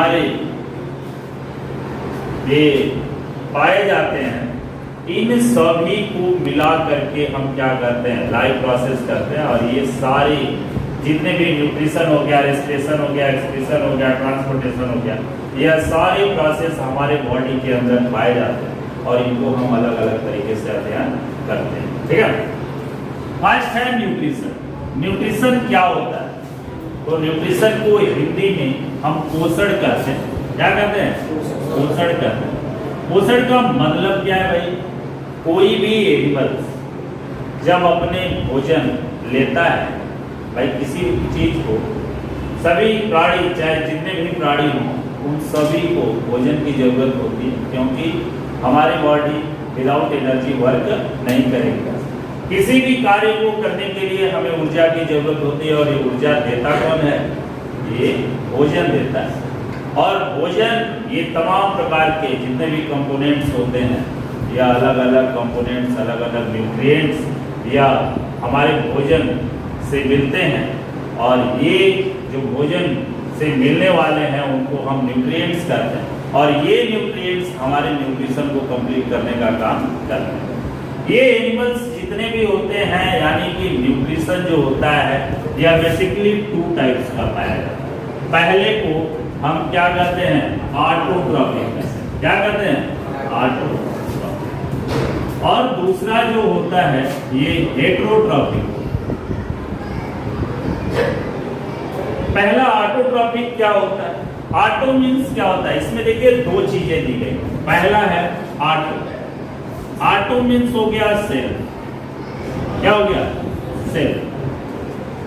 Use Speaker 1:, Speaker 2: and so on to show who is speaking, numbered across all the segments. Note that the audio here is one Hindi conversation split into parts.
Speaker 1: हमारे ये पाए जाते हैं, इन सभी को मिला करके हम क्या करते हैं, लाइव प्रोसेस करते हैं। और ये सारे जितने भी न्यूट्रिशन हो गया, रेस्पिरेशन हो गया, एक्सक्रीशन हो गया, ट्रांसपोर्टेशन हो गया, यह सारे प्रोसेस हमारे बॉडी के अंदर पाए जाते हैं और इनको हम अलग अलग तरीके से अध्ययन करते हैं। ठीक है, फर्स्ट है न्यूट्रिशन। न्यूट्रिशन क्या होता है? तो न्यूट्रिशन को हिंदी में हम पोषण कहते हैं। क्या कहते हैं? पोषण कहते हैं। पोषण का मतलब क्या है भाई? कोई भी एनिमल जब अपने भोजन लेता है भाई, किसी चीज को, सभी प्राणी, चाहे जितने भी प्राणी हों, उन सभी को भोजन की जरूरत होती है, क्योंकि हमारी बॉडी विदाउट एनर्जी वर्क नहीं करेगी। किसी भी कार्य को करने के लिए हमें ऊर्जा की जरूरत होती है, और ये ऊर्जा देता कौन है? ये भोजन देता है। और भोजन, ये तमाम प्रकार के जितने भी कंपोनेंट्स होते हैं, या अलग अलग कंपोनेंट्स, अलग अलग न्यूट्रिएंट्स या हमारे भोजन से मिलते हैं, और ये जो भोजन से मिलने वाले हैं उनको हम न्यूट्रिएंट्स कहते हैं, और ये न्यूट्रिएंट्स हमारे न्यूट्रिशन को कंप्लीट करने का काम करते हैं। ये एनिमल्स जितने भी होते हैं, यानी कि न्यूट्रिशन जो होता है, यह बेसिकली 2 टाइप्स का पाया जाता है। पहले को हम क्या कहते हैं? ऑटोट्रॉपिक। क्या कहते हैं? ऑटोट्रॉपिक। और दूसरा जो होता है ये हेटेरोट्रॉपिक। पहला ऑटोट्रॉपिक क्या होता है? ऑटो मीन्स क्या होता है? इसमें देखिए 2 चीजें दी गई। पहला है ऑटो। ऑटो मीन्स हो गया सेल। क्या हो गया? सेल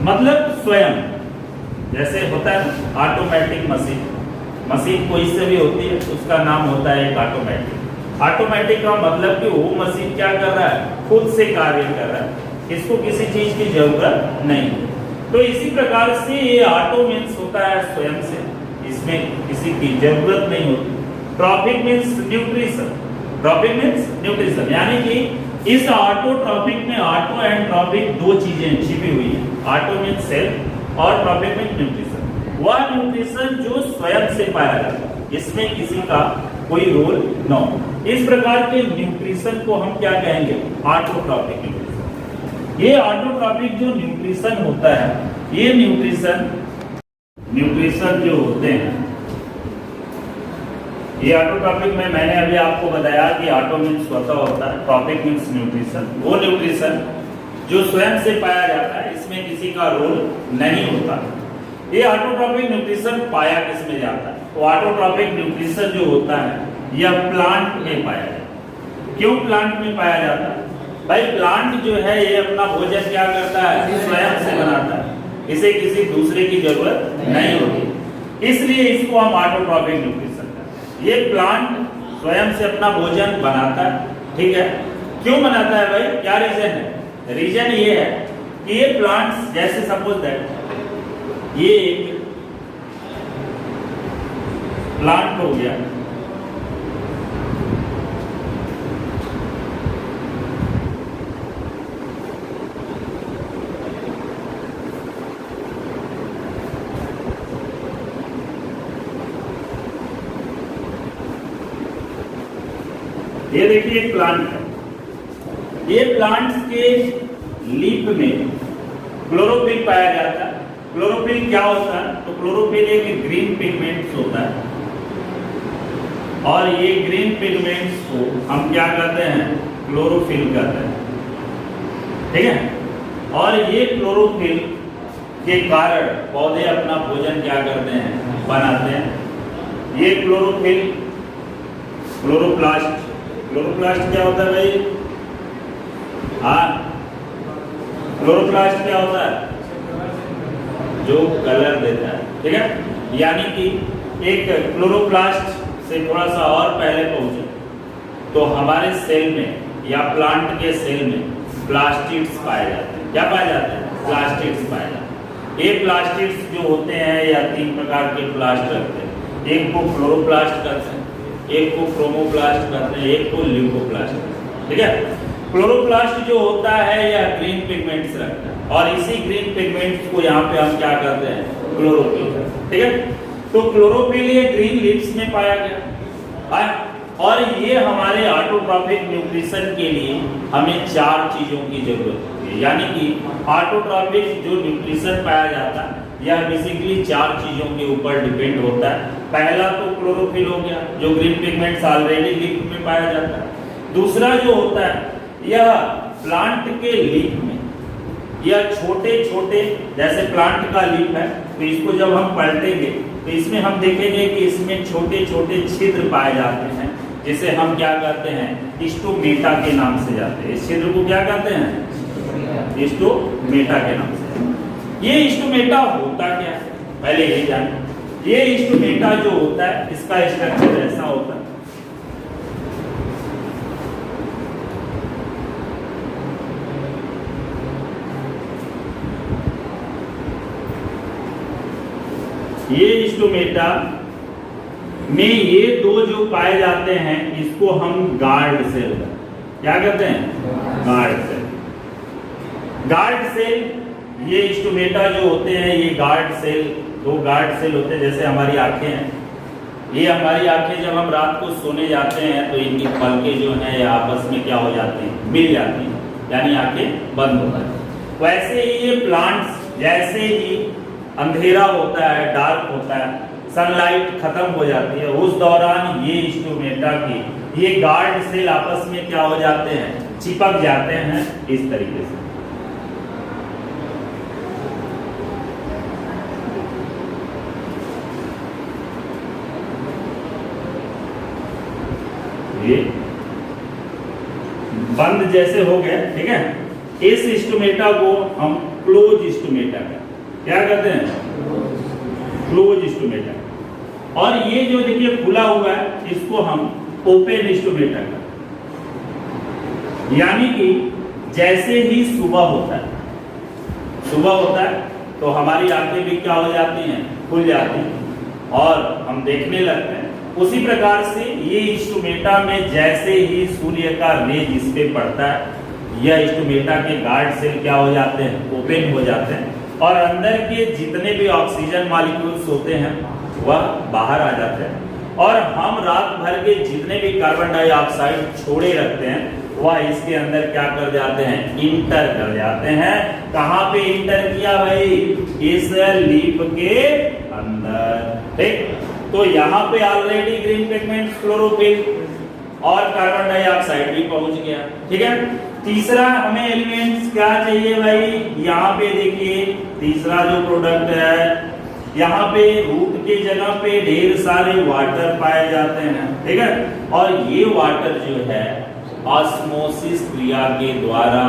Speaker 1: मतलब स्वयं। जैसे होता है ऑटोमेटिक मशीन, मशीन कोई से भी होती है, उसका नाम होता है एक ऑटोमेटिक। ऑटोमेटिक का मतलब कि वो मशीन क्या कर रहा है? खुद से कार्य कर रहा है, इसको किसी चीज की जरूरत नहीं। तो इसी प्रकार से ये ऑटो मीन्स होता है स्वयं से, इसमें किसी की जरूरत नहीं होती। Trophic means nutrition. Trophic means nutrition, यानी कि इस ऑटोट्रॉपिक में ऑटो एंड ट्रॉपिक 2 चीजें छिपी हुई है। ऑटो मीन्स सेल्फ और ट्रॉपिक मीन्स न्यूट्रिशन। वह न्यूट्रिशन जो स्वयं से पाया जाता है, इसमें किसी का कोई रोल न हो। इस प्रकार के न्यूट्रिशन को हम क्या कहेंगे? Autotrophic nutrition. ये ऑटोट्रॉपिक जो न्यूट्रिशन होता है, ये न्यूट्रिशन जो होते हैं, ये ऑटोट्रॉपिक में मैंने अभी आपको बताया कि ऑटो मीन्स स्वतः होता है, ट्रॉपिक मीन्स न्यूट्रिशन। वो न्यूट्रिशन जो स्वयं से पाया जाता है, इसमें किसी का रोल नहीं होता। ये ऑटोट्रॉपिक न्यूट्रिशन पाया किसमें जाता है? तो ऑटोट्रॉपिक न्यूट्रिशन जो होता है यह प्लांट में पाया जाता है। क्यों प्लांट में पाया जाता है? भाई प्लांट जो है ये अपना भोजन क्या करता है? स्वयं से बनाता है, इसे किसी दूसरे की जरूरत नहीं होती, इसलिए इसको हम ऑटोट्रॉपिक न्यूट्रिशन कहते हैं। ये प्लांट स्वयं से अपना भोजन बनाता है। ठीक है, क्यों बनाता है भाई? क्या रीजन है? रीजन ये है कि ये प्लांट्स, जैसे सपोज दैट ये एक प्लांट हो गया, ये देखिए एक प्लांट है। ये प्लांट्स के लीफ में क्लोरोफिल पाया जाता है। क्लोरोफिल क्या होता है? तो क्लोरोफिल एक ग्रीन पिगमेंट्स होता है, और ये ग्रीन पिगमेंट्स को हम क्या कहते हैं? क्लोरोफिल कहते हैं। ठीक है, और ये क्लोरोफिल के कारण पौधे अपना भोजन क्या करते हैं? बनाते हैं। ये क्लोरोफिल, क्लोरोप्लास्ट। क्लोरोप्लास्ट क्या होता है भाई? हाँ, क्लोरोप्लास्ट क्या होता है? जो कलर देता है। ठीक है, यानी कि एक क्लोरोप्लास्ट से थोड़ा सा और पहले पहुंचे तो हमारे सेल में या प्लांट के सेल में प्लास्टिड्स पाए जाते हैं। क्या पाए जाते हैं? प्लास्टिड्स पाए जाते हैं। ये प्लास्टिड्स जो होते हैं या 3 प्रकार के प्लास्ट रखते हैं। एक को क्लोरोप्लास्ट कहते हैं, एक को क्रोमोप्लास्ट कहते हैं, एक को ल्यूकोप्लास्ट कहते हैं। ठीक है, क्लोरोप्लास्ट जो होता है यह ग्रीन पिगमेंट्स रखता है, और इसी ग्रीन पिगमेंट्स को यहाँ पे हम क्या करते हैं? क्लोरोफिल। ठीक है, तो क्लोरोफिल ये ग्रीन लीव्स में पाया गया। और ये हमारे ऑटोट्रॉफिक न्यूट्रिशन के लिए हमें 4 चीजों की जरूरत होती है, यानी कि ऑटोट्रॉफिक जो न्यूट्रिशन पाया जाता है यह बेसिकली 4 चीजों के ऊपर डिपेंड होता है। पहला तो क्लोरोफिल हो गया जो ग्रीन पिगमेंट्स ऑलरेडी लीफ में पाया जाता है। दूसरा जो होता है यह प्लांट के लीफ में, यह छोटे छोटे जैसे प्लांट का लीफ है तो इसको जब हम पलटेंगे तो इसमें हम देखेंगे कि इसमें छोटे छोटे छिद्र पाए जाते हैं, जिसे हम क्या कहते हैं स्टोमेटा के नाम से जाते हैं। इस छिद्र को क्या कहते हैं स्टोमेटा के नाम से। ये स्टोमेटा होता क्या है पहले ये जाने। ये स्टोमेटा जो होता है इसका स्ट्रक्चर ऐसा होता है, ये स्टोमेटा में ये 2 जो पाए जाते हैं इसको हम गार्ड सेल क्या कहते हैं गार्ड सेल। गार्ड सेल ये स्टोमेटा जो होते हैं ये गार्ड सेल 2 गार्ड सेल होते हैं। जैसे हमारी आंखें हैं, ये हमारी आंखें जब हम रात को सोने जाते हैं तो इनकी पलकें जो हैं ये आपस में क्या हो जाती हैं मिल जाती हैं, यानी आंखें बंद हो जाती हैं। वैसे ही ये प्लांट्स जैसे ही अंधेरा होता है डार्क होता है सनलाइट खत्म हो जाती है उस दौरान ये स्टोमेटा की ये गार्ड सेल आपस में क्या हो जाते हैं चिपक जाते हैं इस तरीके से। ये बंद जैसे हो गए, ठीक है। इस स्टोमेटा को हम क्लोज स्टोमेटा का क्या कहते हैं क्लोज स्टोमेटा। और ये जो देखिए खुला हुआ है इसको हम ओपन स्टोमेटा का, यानी कि जैसे ही सुबह होता है तो हमारी आंखें भी क्या हो जाती हैं खुल जाती हैं और हम देखने लगते हैं। उसी प्रकार से ये स्टोमेटा में जैसे ही सूर्य का रेज इस पे पड़ता है यह स्टोमेटा के गार्ड सेल क्या हो जाते हैं ओपन हो जाते हैं और अंदर के जितने भी ऑक्सीजन मॉलिक्यूल्स होते हैं वह बाहर आ जाते हैं और हम रात भर के जितने भी कार्बन डाइऑक्साइड छोड़े रखते हैं वह इसके अंदर क्या कर जाते हैं इंटर कर जाते हैं। कहां पे इंटर किया भाई इस लीफ के अंदर, ठीक। तो यहाँ पे ऑलरेडी ग्रीन पिगमेंट्स क्लोरोफिल और कार्बन डाइऑक्साइड भी पहुंच गया, ठीक है। तीसरा हमें एलिमेंट्स क्या चाहिए भाई, यहाँ पे देखिए तीसरा जो प्रोडक्ट है यहाँ पे रूट के जगह पे ढेर सारे वाटर पाए जाते हैं, ठीक है। और ये वाटर जो है ऑस्मोसिस क्रिया के द्वारा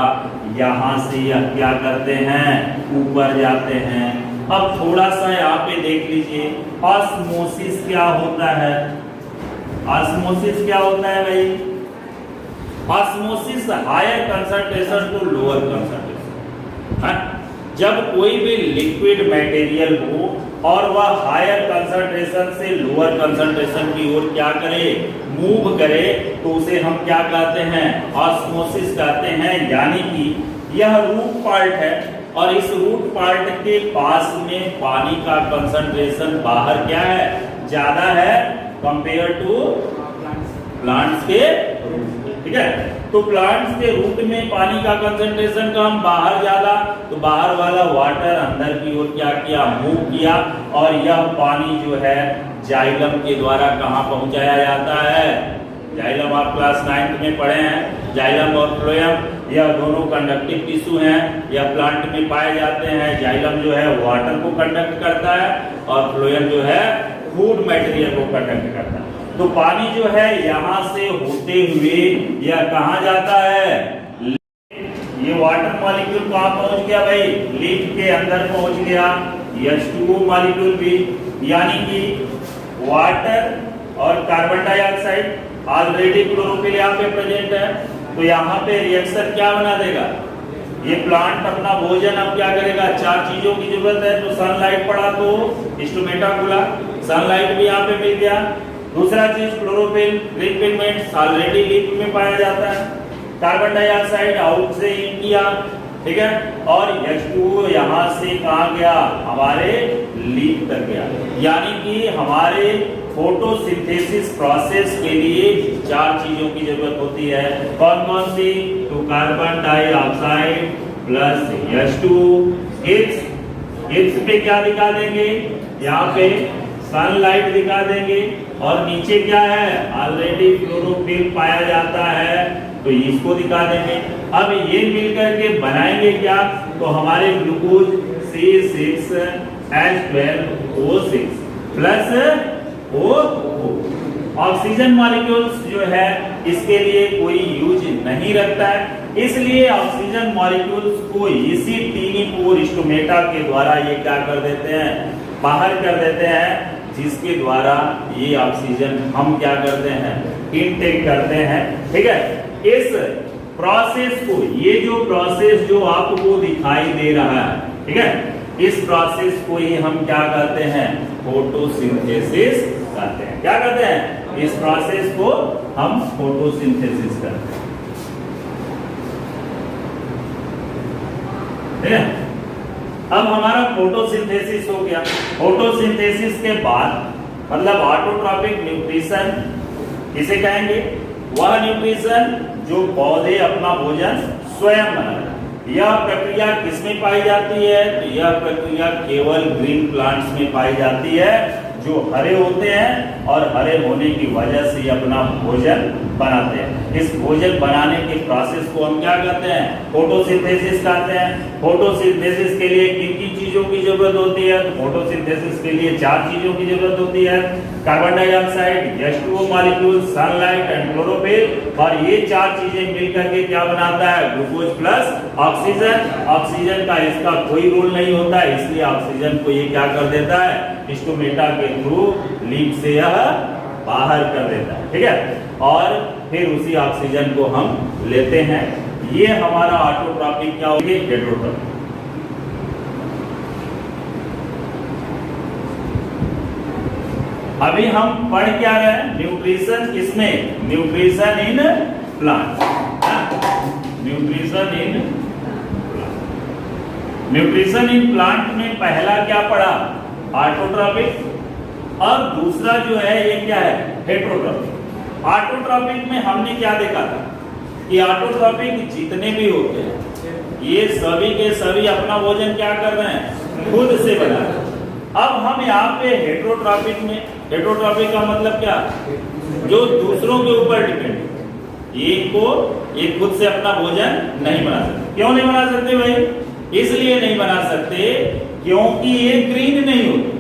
Speaker 1: यहाँ से यह क्या करते हैं ऊपर जाते हैं। अब थोड़ा सा यहाँ पे देख लीजिए ऑस्मोसिस क्या होता है। ऑस्मोसिस क्या होता है भाई, osmosis higher concentration to lower concentration. जब कोई भी लिक्विड मटेरियल हो और वह हायर कंसंट्रेशन से लोअर कंसंट्रेशन की ओर क्या करे मूव करे तो उसे हम क्या कहते हैं ऑस्मोसिस कहते हैं। यानी कि यह रूट पार्ट है और इस रूट पार्ट के पास में पानी का कंसंट्रेशन बाहर क्या है ज्यादा है कंपेयर टू प्लांट्स के रूट, ठीक है। तो प्लांट्स के रूट में पानी का कंसंट्रेशन कम बाहर ज्यादा, तो बाहर वाला वाटर अंदर की ओर क्या किया मूव किया और यह पानी जो है जाइलम के द्वारा कहाँ पहुंचाया जाता है। जाइलम आप क्लास 9 में पढ़े हैं, जाइलम और फ्लोएम यह दोनों कंडक्टिव टिश्यू हैं, यह प्लांट में पाए जाते हैं। जाइलम जो है वाटर को कंडक्ट करता है और फ्लोएम जो है फूड मटेरियल को कंडक्ट करता है। तो पानी जो है यहाँ से होते हुए यह कहाँ जाता है, ये वाटर मॉलिक्यूल कहाँ पहुंच गया भाई लीफ के अंदर पहुंच गया। H2O मॉलिक्यूल भी, यानी कि वाटर और कार्बन डाइऑक्साइड ऑलरेडी क्लोरोफिल यहाँ पे प्रेजेंट है। तो यहाँ पे रिएक्शन क्या बना देगा, ये प्लांट अपना भोजन अब क्या करेगा, 4 चीजों की जरूरत है। तो सनलाइट पड़ा तो स्टोमेटा खुला, सनलाइट भी यहाँ पे मिल गया। दूसरा चीज chlorophyll green pigments already leaf में पाया जाता है। कार्बन डाइऑक्साइड आउट से इन किया ठीक है, और H2O यहाँ से कहाँ गया, हमारे लीफ तक गया। यानी कि हमारे फोटोसिंथेसिस प्रोसेस के लिए 4 चीजों की जरूरत होती है। कौन कौन सी, तो कार्बन डाइऑक्साइड प्लस H2O। इस पे क्या दिखा देंगे, यहाँ पे सनलाइट दिखा देंगे, और नीचे क्या है, ऑलरेडी क्लोरोफिल पाया जाता है, तो इसको दिखा देंगे। अब ये मिलकर के बनाएंगे क्या, तो हमारे glucose C6H12O6 plus O। Oxygen molecules जो है इसके लिए कोई यूज नहीं रखता है, इसलिए ऑक्सीजन मॉलिक्यूल्स को इसी टीनी पोर स्टोमेटा के द्वारा ये क्या कर देते हैं, बाहर कर देते हैं, जिसके द्वारा ये ऑक्सीजन हम क्या करते हैं, इनटेक करते हैं। ठीक है, इस प्रोसेस को, ये जो प्रोसेस जो आपको दिखाई दे रहा है, ठीक है, इस प्रोसेस को ही हम क्या करते हैं, फोटोसिंथेसिस करते हैं। क्या करते हैं, इस प्रोसेस को हम फोटोसिंथेसिस करते हैं। ठीक है, अब हमारा फोटोसिंथेसिस हो गया। फोटोसिंथेसिस के बाद मतलब ऑटोट्रॉपिक न्यूट्रिशन किसे कहेंगे, वह न्यूट्रिशन जो पौधे अपना भोजन स्वयं बनाते हैं। यह प्रक्रिया किसमें पाई जाती है, तो यह प्रक्रिया केवल ग्रीन प्लांट्स में पाई जाती है, जो हरे होते हैं और हरे होने की वजह से अपना भोजन बनाते हैं। इस भोजन बनाने के प्रोसेस को हम क्या कहते हैं, फोटोसिंथेसिस कहते हैं। फोटोसिंथेसिस के लिए किन किन चीजों की जरूरत होती है, तो फोटोसिंथेसिस के लिए 4 चीजों की जरूरत होती है, carbon dioxide, H2O molecule, sunlight and chlorophyll. और ये 4 चीजें मिलकर के क्या बनाता है, ग्लूकोज प्लस ऑक्सीजन। ऑक्सीजन का इसका कोई रोल नहीं होता है, इसलिए ऑक्सीजन को ये क्या कर देता है, स्टोमेटा के थ्रू लीफ से यह बाहर कर देता है। ठीक है, और फिर उसी ऑक्सीजन को हम लेते हैं। ये हमारा ऑटोट्रॉपिक क्या होगी, हेटेरोट्रॉपिक। अभी हम पढ़ क्या रहे हैं, न्यूट्रिशन किसमें, nutrition in plant. Nutrition in nutrition in plant में पहला क्या पढ़ा, ऑटोट्रॉपिक, और दूसरा जो है ये क्या है, हेटेरोट्रॉपिक। ऑटोट्रॉपिक में हमने क्या देखा था कि ऑटोट्रॉपिक जितने भी होते हैं ये सभी के सभी अपना भोजन क्या कर रहे हैं, खुद से बना रहे हैं। अब हम यहाँ पे हेटेरोट्रॉपिक में, हेटेरोट्रॉपिक का मतलब क्या, जो दूसरों के ऊपर डिपेंड, ये खुद से अपना भोजन नहीं बना सकते। क्यों नहीं बना सकते भाई, इसलिए नहीं बना सकते क्योंकि ये ग्रीन नहीं होते,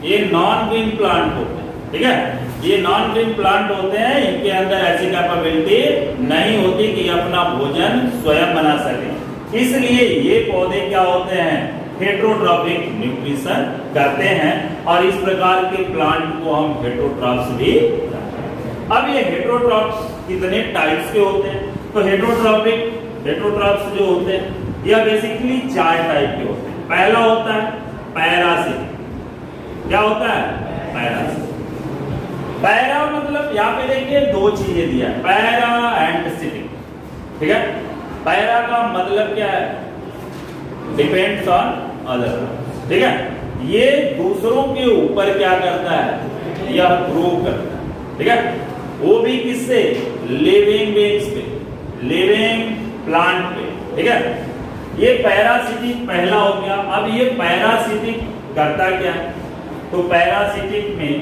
Speaker 1: ये नॉन ग्रीन प्लांट होते हैं। ठीक है, ये नॉन ग्रीन प्लांट होते हैं, इनके अंदर ऐसी कैपेबिलिटी नहीं होती कि अपना भोजन स्वयं बना सके, इसलिए ये पौधे क्या होते हैं, हेटेरोट्रॉपिक न्यूट्रिशन करते हैं, और इस प्रकार के प्लांट को हम हेटेरोट्रॉप्स भी कहते हैं। अब ये हेटेरोट्रॉप्स कितने टाइप्स के होते हैं, तो हेटेरोट्रॉप्स जो होते हैं यह बेसिकली 4 टाइप के होते हैं। पहला होता है पैरासिटिक। क्या होता है, पैरासिटिक। पैरा मतलब यहाँ पे देखिए 2 चीजें दिया है, पैरा एंड सिटिक। ठीक है, पैरा का मतलब क्या है, डिपेंड्स ऑन अदर। ठीक है, ये दूसरों के ऊपर क्या करता है, यह ग्रो करता है। ठीक है, वो भी किससे, लिविंग बीइंग्स पे, लिविंग प्लांट पे। ठीक है, ये पैरासिटिक पहला हो गया। अब ये पैरासिटिक करता क्या है, तो पैरासिटिक में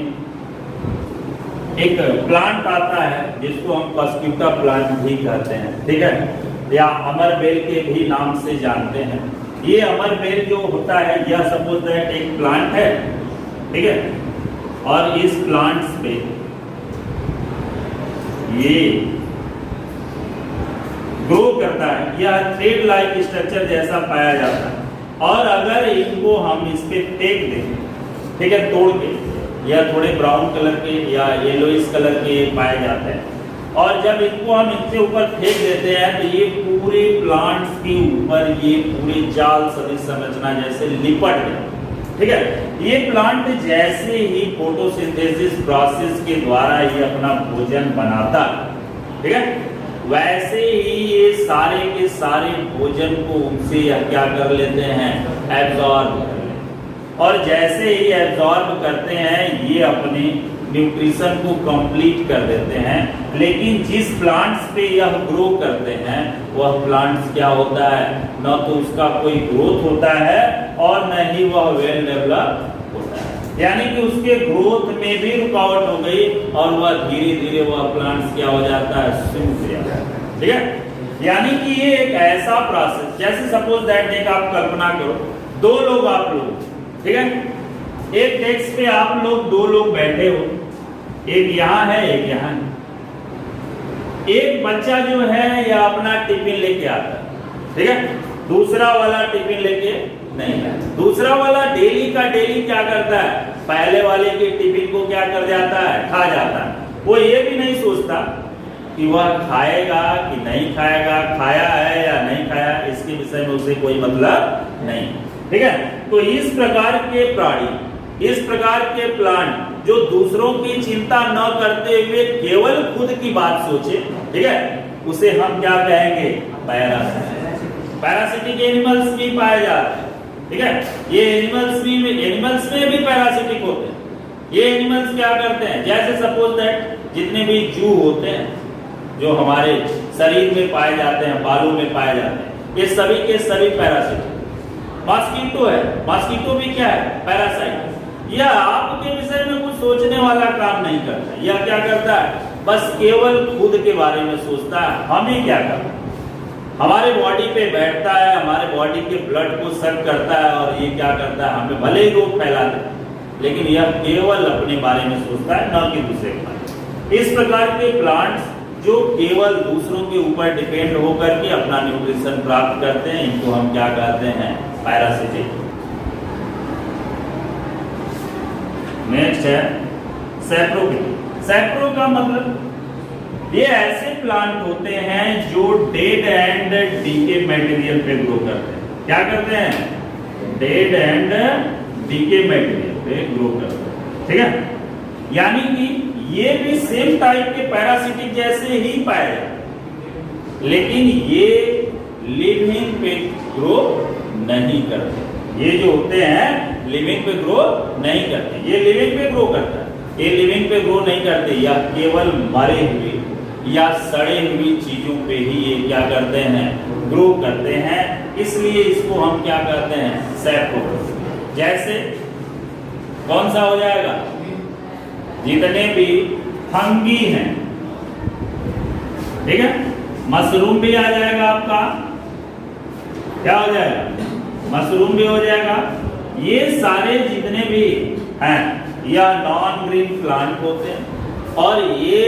Speaker 1: एक प्लांट आता है जिसको हम कस्क्यूटा प्लांट भी कहते हैं। ठीक है, या अमरबेल के भी नाम से जानते हैं। ये अमरबेल जो होता है यह सपोज दैट एक प्लांट है। ठीक है, और इस प्लांट्स पे ये ग्रो करता है, यह थ्रेड लाइक स्ट्रक्चर जैसा पाया जाता है, और अगर इनको हम इस पे फेंक दें, ठीक है, तोड़ के, या थोड़े ब्राउन कलर के या येलोइश कलर के पाए जाते हैं, और जब इनको हम इनके ऊपर फेंक देते हैं तो ये पूरे प्लांट्स के ऊपर ये पूरे जाल सदृश संरचना जैसे लिपट गए। ठीक है, ये प्लांट जैसे ही फोटोसिंथेसिस प्रोसेस के द्वारा ये अपना भोजन बनाता है, ठीक है, वैसे ही ये सारे के सारे भोजन को उनसे क्या कर लेते हैं, एब्जॉर्ब कर लेते हैं। और जैसे ही एब्जॉर्ब करते हैं ये अपने न्यूट्रिशन को कंप्लीट कर देते हैं। लेकिन जिस प्लांट्स पे यह ग्रो करते हैं वह प्लांट्स क्या होता है, न तो उसका कोई ग्रोथ होता है और न ही वह वेल डेवलप होता है, यानी कि उसके ग्रोथ में भी रुकावट हो गई और वह धीरे धीरे वह प्लांट्स क्या हो जाता है, सूख जाता है। ठीक है, यानी कि ये एक ऐसा प्रोसेस, जैसे सपोज दैट एक आप कल्पना करो, दो लोग आप लोग, ठीक है, एक डेस्क पे आप लोग दो लोग बैठे हो, एक यहाँ है एक यहाँ है। एक बच्चा जो है या अपना टिफिन लेके आता है, ठीक है, दूसरा वाला टिफिन लेके नहीं आता। दूसरा वाला डेली का डेली क्या करता है, पहले वाले के टिफिन को क्या कर जाता है, खा जाता है। वो ये भी नहीं सोचता कि वह खाएगा कि नहीं खाएगा, खाया है या नहीं खाया, इसके विषय में उसे कोई मतलब नहीं। ठीक है, तो इस प्रकार के प्राणी, इस प्रकार के प्लांट जो दूसरों की चिंता न करते हुए केवल खुद की बात सोचे, ठीक है, उसे हम क्या कहेंगे, पैरासिटिक। पैरासिटिक एनिमल्स भी पाए जाते हैं। ठीक है, ये एनिमल्स में भी पैरासिटिक होते हैं। ये एनिमल्स क्या करते हैं, जैसे सपोज दैट जितने भी जू होते हैं जो हमारे शरीर में पाए जाते हैं, बालों में पाए जाते हैं, ये सभी के सभी पैरासिटिक। मॉस्किटो है, मॉस्किटो भी क्या है, पैरासाइट। यह आपके विषय में कुछ सोचने वाला काम नहीं करता, यह क्या करता है, बस केवल खुद के बारे में सोचता है, हमें क्या करना, हमारे बॉडी पे बैठता है, हमारे बॉडी के ब्लड को सक करता है और ये क्या करता है, हमें भले ही रोग फैला दे, लेकिन यह केवल अपने बारे में सोचता है, न कि दूसरे के बारे में। इस प्रकार के प्लांट्स जो केवल दूसरों के ऊपर डिपेंड होकर के अपना न्यूट्रिशन प्राप्त करते हैं, इनको हम क्या कहते हैं, पैरासिटिक। नेक्स्ट है सैप्रोफिटिक। सैप्रो का मतलब ये ऐसे प्लांट होते हैं जो डेड एंड डीके मटेरियल पे ग्रो करते हैं। क्या करते हैं, डेड एंड डीके मटेरियल पे ग्रो करते हैं। ठीक है, यानी कि ये भी सेम टाइप के पैरासिटिक जैसे ही पाए जाते, लेकिन ये लिविंग पे ग्रो नहीं करते। ये जो होते हैं लिविंग पे ग्रो नहीं करते, ये लिविंग पे ग्रो करता है। ये लिविंग पे ग्रो नहीं करते, या केवल मरे हुए या सड़े हुई चीजों पे ही ये क्या करते हैं, ग्रो करते हैं। इसलिए इसको हम क्या कहते हैं, सैप्रोफिटिक। जैसे कौन सा हो जाएगा, जितने भी फंगी हैं, ठीक है, मशरूम भी आ जाएगा आपका, क्या हो जाएगा, मशरूम भी हो जाएगा। ये सारे जितने भी हैं या नॉन ग्रीन प्लांट होते हैं और ये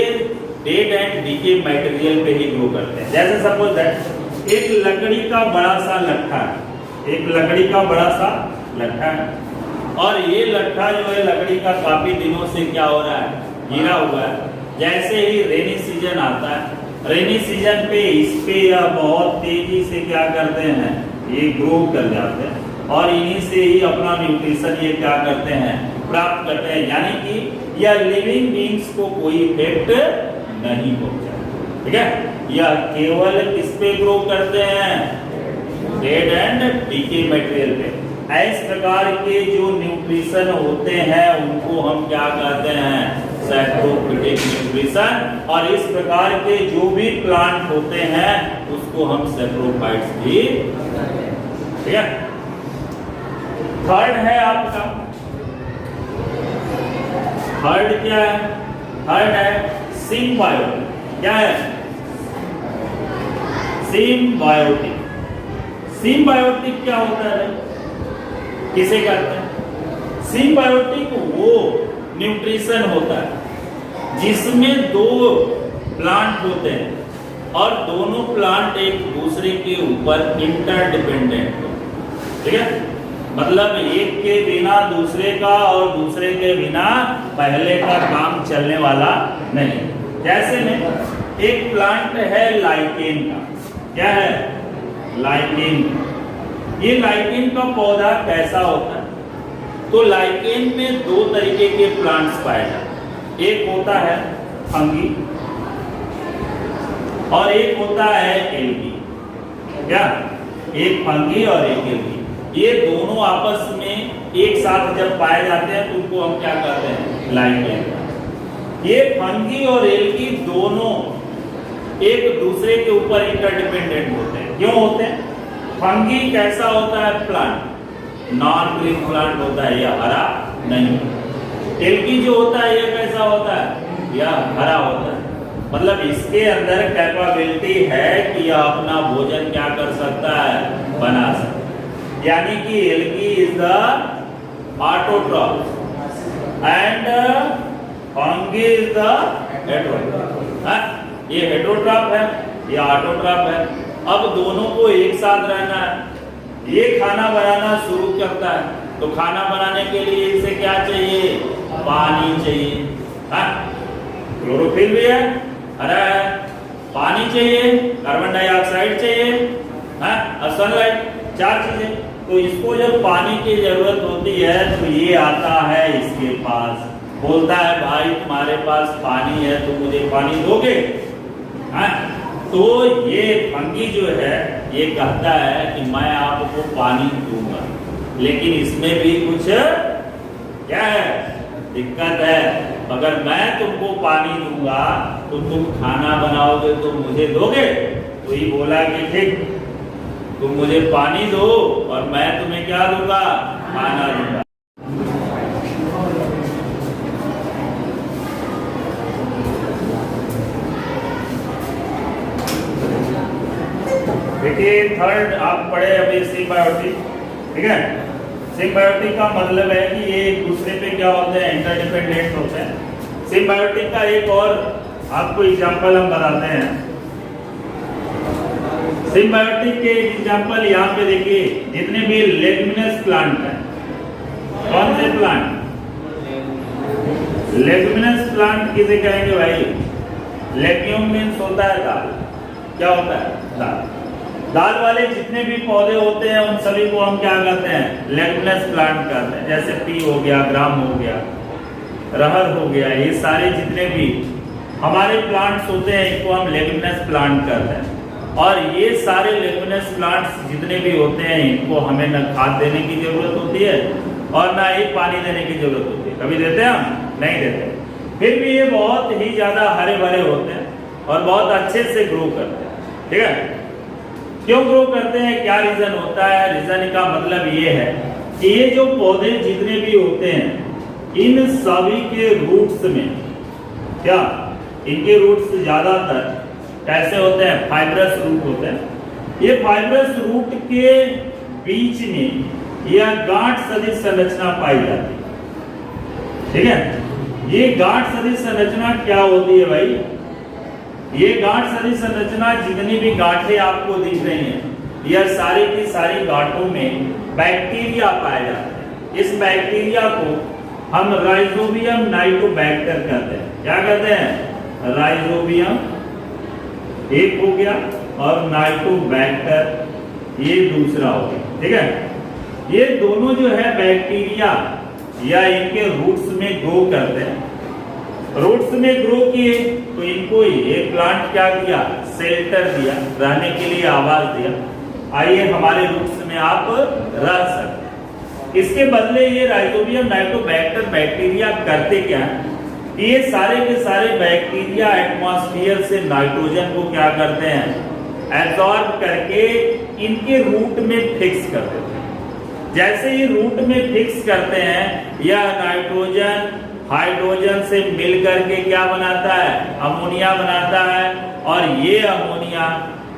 Speaker 1: डेड एंड डीके मटेरियल पे ही ग्रो करते हैं। जैसे सपोज दैट एक लकड़ी का बड़ा सा लट्ठा है, एक लकड़ी का बड़ा सा लट्ठा है, और ये लट्ठा जो है लकड़ी का काफी दिनों से क्या हो रहा है, गिरा हुआ है। जैसे ही रेनी सीजन आता है, रेनी सीजन पे इस पे या बहुत तेजी से क्या करते हैं, ये ग्रो कर जाते हैं और इन्हीं से ही अपना न्यूट्रिशन ये क्या करते हैं, प्राप्त करते हैं। यानी कि यह लिविंग बीइंग्स को कोई इफेक्ट नहीं पहुंचाता। ठीक है, यह केवल किस पे ग्रो करते हैं, डेड एंड डीके मटेरियल पे। इस प्रकार के जो न्यूट्रिशन होते हैं उनको हम क्या कहते हैं, सैप्रोफिटिक न्यूट्रिशन। और इस प्रकार के जो भी प्लांट होते हैं उसको हम सैप्रोफाइट्स भी। ठीक है, थर्ड है आपका, थर्ड क्या है, थर्ड है सिम्बायोटिक। क्या है, सिम्बायोटिक। सिम्बायोटिक क्या होता है, किसे कहते हैं, सिम्बायोटिक वो न्यूट्रिशन होता है जिसमें दो प्लांट होते हैं और दोनों प्लांट एक दूसरे के ऊपर इंटरडिपेंडेंट होते हैं। ठीक है, मतलब एक के बिना दूसरे का और दूसरे के बिना पहले का काम चलने वाला नहीं। जैसे में एक प्लांट है लाइकेन का, क्या है, लाइकेन। ये लाइकेन का पौधा कैसा होता है, तो लाइकेन में दो तरीके के प्लांट्स पाए जाते हैं। एक होता है फंगी और एक होता है एल्गी। क्या? एक फंगी और एक एल्गी, ये दोनों आपस में एक साथ जब पाए जाते हैं तो उनको हम क्या कहते हैं? लाइकेन। ये फंगी और एल्गी दोनों एक दूसरे के ऊपर इंटरडिपेंडेंट होते हैं। क्यों होते हैं? फंगी कैसा होता है? प्लांट, नॉन ग्रीन प्लांट होता है, यह हरा नहीं। एल्गी जो होता है ये कैसा होता है? यह हरा होता है। मतलब इसके अंदर कैपेबिलिटी है कि यह अपना भोजन क्या कर सकता है? बना सकता है। यानी कि algae is the autotroph and fungi is the heterotroph. ये हेटेरोट्रॉफ है, ये ऑटोट्रॉफ है। अब दोनों को एक साथ रहना है। ये खाना बनाना शुरू करता है तो खाना बनाने के लिए इसे क्या चाहिए? पानी चाहिए। क्लोरोफिल भी है, हरा है, पानी चाहिए, कार्बन डाइऑक्साइड चाहिए, और सनलाइट, 4 चीजें। तो इसको जब पानी की जरूरत होती है तो ये आता है इसके पास, बोलता है भाई तुम्हारे पास पानी है तो मुझे पानी दोगे? तो ये फंगी जो है ये कहता है कि मैं आपको पानी दूंगा, लेकिन इसमें भी कुछ क्या है? दिक्कत है। अगर मैं तुमको पानी दूंगा तो तुम खाना बनाओगे तो मुझे दोगे? तो ये बोला कि ठीक, तुम मुझे पानी दो और मैं तुम्हें क्या दूंगा? खाना दूंगा। देखिए थर्ड आप पढ़े अभी सिम्बायोटिक, ठीक है? सिम्बायोटिक का मतलब है कि ये एक दूसरे पे क्या होते हैं? इंटरडिपेंडेंट होते हैं। सिम्बायोटिक का एक और आपको एग्जांपल हम बताते हैं। सिम्बायोटिक के एग्जांपल यहाँ पे देखिए, जितने भी लेग्यूमिनस प्लांट हैं। कौन से प्लांट? लेग्यूमिनस प्लांट किसे कहेंगे भाई? लेग्यूम मीन्स होता है दाल। क्या होता है? दाल। दाल वाले जितने भी पौधे होते हैं उन सभी को हम क्या कहते हैं? लेग्यूमिनस प्लांट कहते हैं। जैसे पी हो गया, ग्राम हो गया, रहर हो गया, ये सारे जितने भी हमारे प्लांट्स होते हैं इनको हम लेग्यूमिनस प्लांट कहते हैं। और ये सारे लेग्यूमिनस प्लांट्स जितने भी होते हैं इनको हमें न खाद देने की जरूरत होती है और ना ही पानी देने की जरूरत होती है। कभी देते हैं हम? नहीं देते। फिर भी ये बहुत ही ज्यादा हरे भरे होते हैं और बहुत अच्छे से ग्रो करते हैं। ठीक है? क्यों ग्रो करते हैं? क्या रीजन होता है? रीजन का मतलब ये है कि ये जो पौधे जितने भी होते हैं इन सभी के रूट्स में क्या, इनके रूट्स ज्यादातर कैसे होते हैं? फाइब्रस रूट होते हैं। ये फाइब्रस रूट के बीच में यह गांठ सदृश संरचना पाई जाती है। ठीक है? ये गांठ सदृश संरचना क्या होती है भाई? ये गांठ सदृश संरचना जितनी भी गांठें आपको दिख रही हैं, यह सारी की सारी गांठों में बैक्टीरिया पाए जाते हैं। इस बैक्टीरिया को हम राइजोबियम नाइटोबैक्टर कहते हैं। क्या कहते हैं? राइजोबियम एक हो गया और नाइटोबैक्टर ये दूसरा हो गया। ठीक है? ये दोनों जो है बैक्टीरिया या इनके रूट्स में ग्रो करते हैं। रूट्स में ग्रो किए तो इनको ये प्लांट क्या किया? शेल्टर दिया, रहने के लिए आवास दिया। आइए हमारे रूट्स में आप रह सकते। इसके बदले ये राइजोबियम नाइटोबैक्टर बैक्टीरिया करते क्या है? ये सारे के सारे बैक्टीरिया एटमॉस्फेयर से नाइट्रोजन को क्या करते हैं? एब्जॉर्ब करके इनके रूट में फिक्स कर देते हैं। जैसे ही रूट में फिक्स करते हैं, यह नाइट्रोजन हाइड्रोजन से मिल करके क्या बनाता है? अमोनिया बनाता है और ये अमोनिया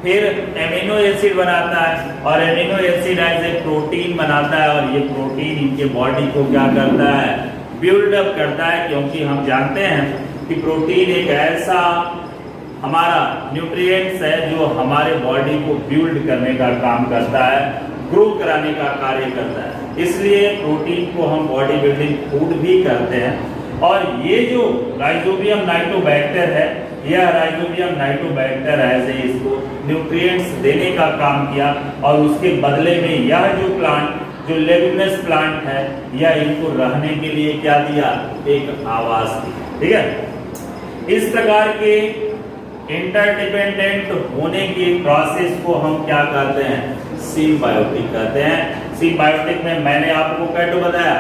Speaker 1: फिर एमिनो एसिड बनाता है और amino acid as a protein बनाता है और ये प्रोटीन इनके बॉडी को क्या करता है? बिल्डअप करता है। क्योंकि हम जानते हैं कि प्रोटीन एक ऐसा हमारा न्यूट्रिएंट्स है जो हमारे बॉडी को बिल्ड करने का काम करता है, ग्रो कराने का कार्य करता है। इसलिए प्रोटीन को हम बॉडी बिल्डिंग फूड भी करते हैं। और ये जो राइजोबियम नाइटोबैक्टर है, यह राइजोबियम नाइटोबैक्टर ऐसे इसको न्यूट्रिएंट्स देने का काम किया और उसके बदले में यह जो प्लांट जो लेग्यूमिनस प्लांट है यह इनको रहने के लिए क्या दिया? एक आवास दिया। ठीक है? इस प्रकार के इंटरडिपेंडेंट होने की प्रोसेस को हम क्या कहते हैं? सिम्बायोटिक कहते हैं। सिम्बायोटिक में मैंने आपको क्या बताया?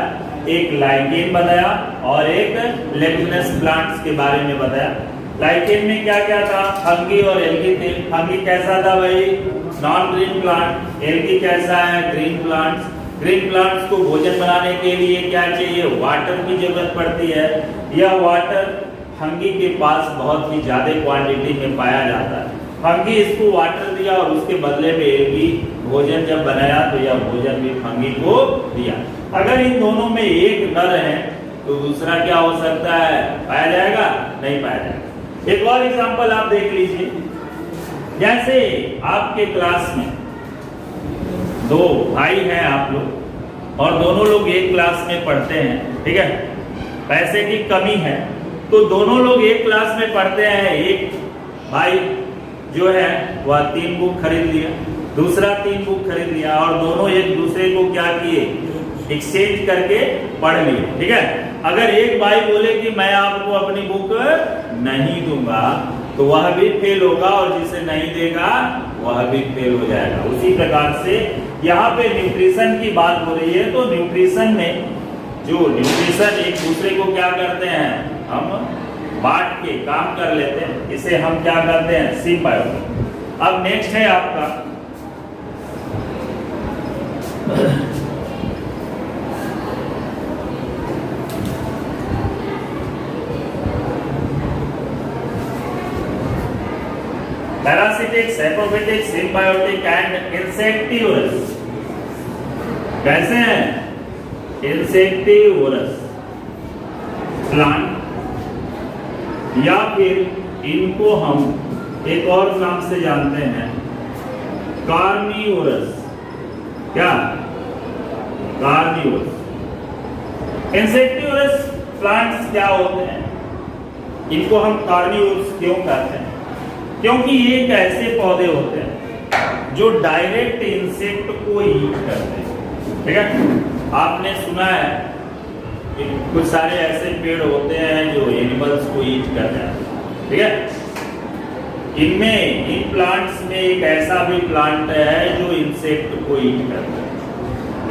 Speaker 1: एक लाइकेन बताया और एक लेग्यूमिनस प्लांट्स के बारे में बताया। लाइकेन में क्या क्या था? फंगी और एल्गी थे। फंगी कैसा था भाई? Non green plant. एल्गी कैसा है? Green plants. ग्रीन प्लांट्स को भोजन बनाने के लिए क्या चाहिए? वाटर की जरूरत पड़ती है। यह वाटर फंगी के पास बहुत ही ज्यादा क्वांटिटी में पाया जाता है। फंगी इसको वाटर दिया और उसके बदले में एल्गी भोजन जब बनाया तो यह भोजन भी फंगी को दिया। अगर इन दोनों में एक नर है तो दूसरा क्या हो सकता है? पाया जाएगा? नहीं पाया जाएगा। एक और एग्जांपल आप देख लीजिए। जैसे आपके क्लास में दो भाई हैं आप लोग और दोनों लोग एक क्लास में पढ़ते हैं, ठीक है? पैसे की कमी है तो दोनों लोग एक क्लास में पढ़ते हैं। एक भाई जो है वह 3 बुक खरीद लिया, दूसरा 3 बुक खरीद लिया और दोनों एक दूसरे को क्या किए? एक्सचेंज करके पढ़ लिए, ठीक है? अगर एक भाई बोले कि मैं आपको अपनी बुक नहीं दूंगा तो वह भी फेल होगा और जिसे नहीं देगा वह भी फेल हो जाएगा। उसी प्रकार से यहाँ पे न्यूट्रिशन की बात हो रही है तो न्यूट्रिशन में जो न्यूट्रिशन एक दूसरे को क्या करते हैं? हम बांट के काम कर लेते हैं। इसे हम क्या करते हैं? सिम्बायोटिक। अब नेक्स्ट है आपका parasitic, saprophytic, symbiotic and insectivorous. कैसे हैं? इंसेक्टिवोरस प्लांट या फिर इनको हम एक और नाम से जानते हैं कार्निवोरस। क्या? कार्निवोरस। इंसेक्टिवोरस प्लांट्स क्या होते हैं? इनको हम कार्निवोरस क्यों कहते हैं? क्योंकि ये एक ऐसे पौधे होते हैं जो डायरेक्ट इंसेक्ट को ईट करते हैं, ठीक है? आपने सुना है कि कुछ सारे ऐसे पेड़ होते हैं जो एनिमल्स को ईट करते हैं, ठीक है? इनमें इन प्लांट्स में एक ऐसा भी प्लांट है जो इंसेक्ट को ईट करता है।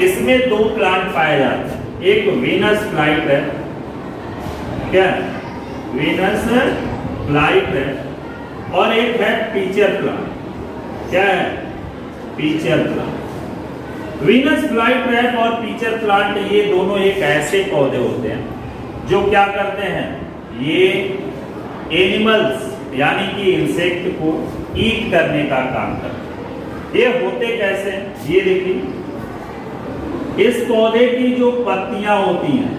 Speaker 1: इसमें 2 प्लांट पाए जाते हैं। एक वीनस फ्लाइट है, क्या? वीनस फ्लाइट है और एक है पीचर प्लांट। क्या है? Pitcher plant. Venus flytrap और पीचर प्लांट ये दोनों एक ऐसे पौधे होते हैं जो क्या करते हैं? ये एनिमल्स यानी कि इंसेक्ट को ईट करने का काम करते हैं। ये होते कैसे? ये देखिए, इस पौधे की जो पत्तियां होती हैं,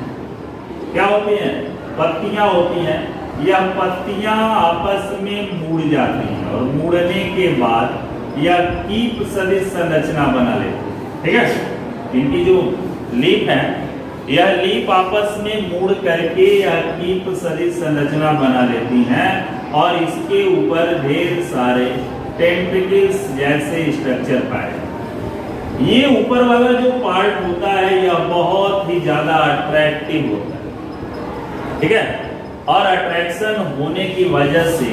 Speaker 1: क्या होती हैं? पत्तियां होती हैं। यह पत्तियां आपस में मुड़ जाती हैं और मुड़ने के बाद यह कीप सदृश संरचना बना लेती है, ठीक है? इनकी जो लीफ है, यह लीफ आपस में मुड़ करके यह कीप सदृश संरचना बना लेती हैं और इसके ऊपर ढेर सारे टेंटिकल्स जैसे स्ट्रक्चर पाए। ये ऊपर वाला जो पार्ट होता है यह बहुत ही ज्यादा अट्रैक्टिव होता है, ठीक है? और अट्रैक्शन होने की वजह से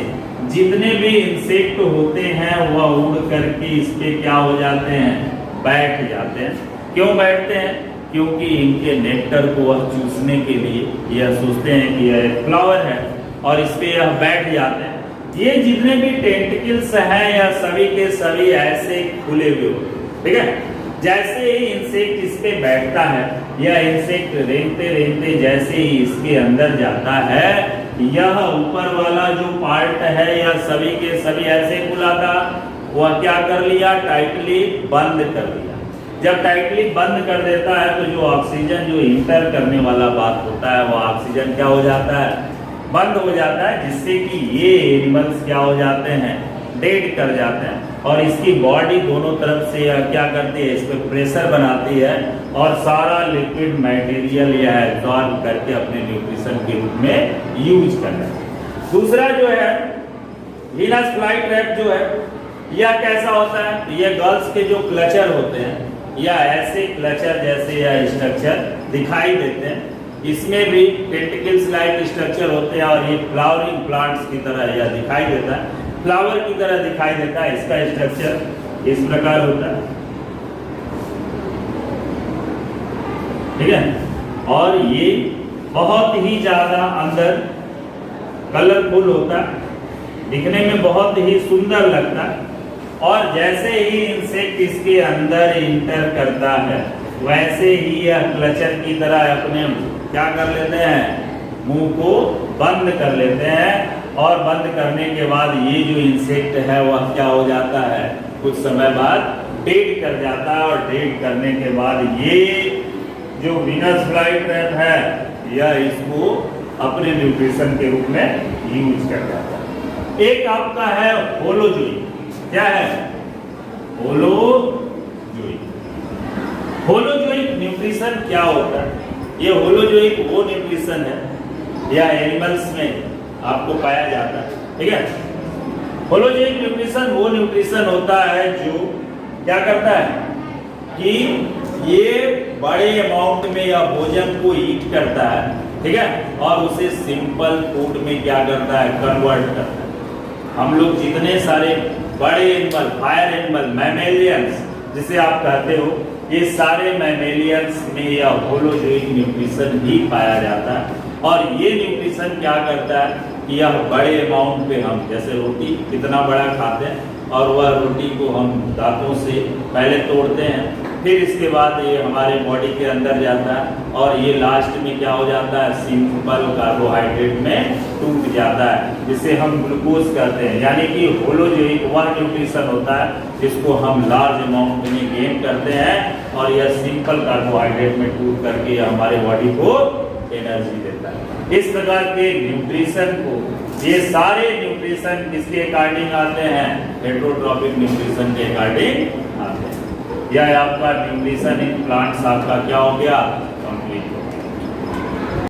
Speaker 1: जितने भी इंसेक्ट होते हैं वह उड़ करके इस पे क्या हो जाते हैं? बैठ जाते हैं। क्यों बैठते हैं? क्योंकि इनके नेक्टर को वह चूसने के लिए यह सोचते हैं कि यह फ्लावर है और इस पे यह बैठ जाते हैं। ये जितने भी टेंटिकल्स हैं यह सभी के सभी ऐसे खुले हुए होते हैं, ठीक है? जैसे ही इंसेक्ट इस पे बैठता है, यह इंसेक्ट रेंगते रेंगते जैसे ही इसके अंदर जाता है, यह ऊपर वाला जो पार्ट है यह सभी के सभी ऐसे खुला था, वह क्या कर लिया? टाइटली बंद कर दिया। जब टाइटली बंद कर देता है तो जो ऑक्सीजन जो इंटर करने वाला बात होता है वह ऑक्सीजन क्या हो जाता है? बंद हो जाता है, जिससे कि ये एनिमल्स क्या हो जाते हैं? डेड कर जाते हैं। और इसकी बॉडी दोनों तरफ से क्या करती है? इस पे प्रेशर बनाती है और सारा लिक्विड मटेरियल यह एब्जॉर्ब करके अपने न्यूट्रिशन के रूप में यूज करता है। दूसरा जो है वीनस फ्लाइट रैप जो है यह कैसा होता है? यह गर्ल्स के जो क्लचर होते हैं या ऐसे क्लचर जैसे यह स्ट्रक्चर दिखाई देते हैं। इसमें भी टेंटिकल्स लाइक स्ट्रक्चर होते हैं और ये फ्लावरिंग प्लांट्स की तरह यह दिखाई देता है। फ्लावर की तरह दिखाई देता है। इसका स्ट्रक्चर इस प्रकार होता है, ठीक है। और ये बहुत ही ज्यादा अंदर कलरफुल होता है, दिखने में बहुत ही सुंदर लगता है। और जैसे ही इंसेक्ट इसके अंदर इंटर करता है, वैसे ही यह क्लचर की तरह अपने क्या कर लेते हैं, मुंह को बंद कर लेते हैं। और बंद करने के बाद ये जो इंसेक्ट है वह क्या हो जाता है, कुछ समय बाद डेड कर जाता है। और डेड करने के बाद ये जो वीनस फ्लाई ट्रैप है, यह इसको अपने न्यूट्रिशन के रूप में यूज कर जाता है। एक आपका है होलोजोई। क्या है? होलोजोई। होलोजोइक न्यूट्रिशन क्या होता है? ये होलोजोइक वो न्यूट्रिशन है या एनिमल्स में आपको पाया जाता है, ठीक है। होलोजोइक न्यूट्रिशन वो न्यूट्रिशन होता है जो क्या करता है कि ये बड़े अमाउंट में या भोजन को ईट करता है, ठीक है, और उसे सिंपल फूड में क्या करता है, कन्वर्ट करता है। हम लोग जितने सारे बड़े एनिमल, हायर एनिमल, मैमेलियंस जिसे आप कहते हो, ये सारे मैमेलियंस में यह होलोजोइक न्यूट्रिशन ही पाया जाता है। और ये न्यूट्रिशन क्या करता है कि यह बड़े अमाउंट पे, हम जैसे रोटी कितना बड़ा खाते हैं और वह रोटी को हम दांतों से पहले तोड़ते हैं, फिर इसके बाद ये हमारे बॉडी के अंदर जाता है और ये लास्ट में क्या हो जाता है, सिंपल कार्बोहाइड्रेट में टूट जाता है, जिसे हम ग्लूकोज कहते हैं। यानी कि होलोजोइक वह न्यूट्रिशन होता है जिसको हम लार्ज अमाउंट में गेन करते हैं और यह सिंपल कार्बोहाइड्रेट में टूट करके हमारे बॉडी को एनर्जी देता है। इस प्रकार के न्यूट्रिशन को, ये सारे न्यूट्रिशन किसके अकॉर्डिंग आते हैं, हेटेरोट्रॉपिक न्यूट्रिशन के अकॉर्डिंग आते हैं। यह आपका न्यूट्रिशन इन प्लांट्स आपका क्या हो गया,